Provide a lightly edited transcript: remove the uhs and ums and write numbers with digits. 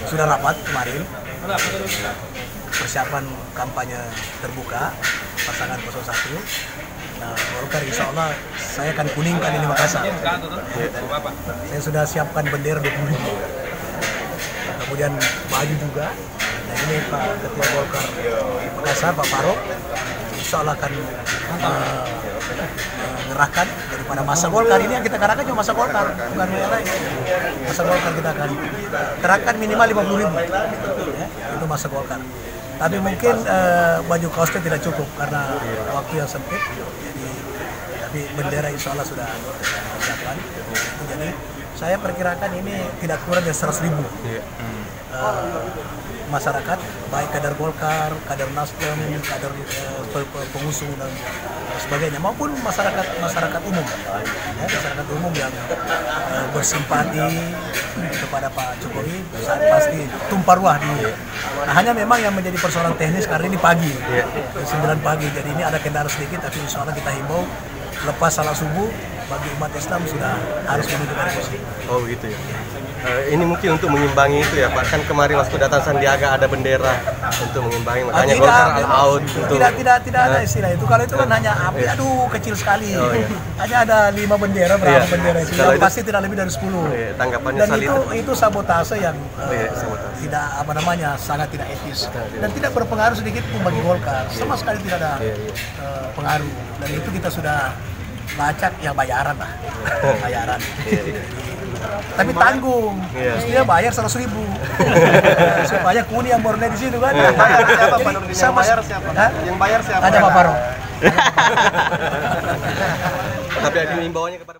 sudah rapat kemarin, persiapan kampanye terbuka pasangan 01. Nah, Golkar insya Allah saya akan kuningkan ini Makassar. Saya sudah siapkan bendera 20.000. Kemudian baju juga. Nah ini Pak Ketua Golkar Makassar, Pak Faruk, insya Allah akan mengerahkan daripada masa Golkar ini yang kita kerahkan cuma masa Golkar, bukan yang lain. Masa Golkar kita akan kerahkan minimal 50.000, ya, itu masa Golkar. Tapi mungkin baju kaosnya tidak cukup karena waktu yang sempit. Jadi, tapi bendera insya Allah sudah siapkan. Jadi saya perkirakan ini tidak kurang dari 100.000 masyarakat, baik kader Golkar, kader Nasdem, kader pengusung dan sebagainya, maupun masyarakat umum, ya, masyarakat umum yang bersimpati kepada Pak Jokowi saat pasti tumpah ruah di. Nah, hanya memang yang menjadi persoalan teknis karena ini pagi, 9 pagi, jadi ini ada kendala sedikit, tapi insya Allah kita himbau lepas salat subuh bagi umat Islam sudah harus menunjukkan posisi. Oh gitu ya. Ini mungkin untuk mengimbangi itu ya Pak, kan kemarin waktu datang Sandiaga ada bendera untuk mengimbangi, makanya Golkar all out untuk... Tidak ada istilah itu, kalau itu kan hanya api, aduh kecil sekali, hanya ada 5 bendera, berapa bendera itu, yang pasti tidak lebih dari 10. Tanggapannya dan salib itu sabotase yang sabotase. Tidak sangat tidak etis dan tidak berpengaruh sedikit pun bagi Golkar, sama sekali tidak ada pengaruh, dan itu kita sudah lacak ya bayaran lah, bayaran. Tapi tanggung, terus dia bayar 100.000 supaya kuni yang borne di situ kan. Yang bayar siapa Pak Nurdin? Yang bayar siapa? Yang bayar siapa? Ada Pak Faruk. Tapi ada himbauannya kepada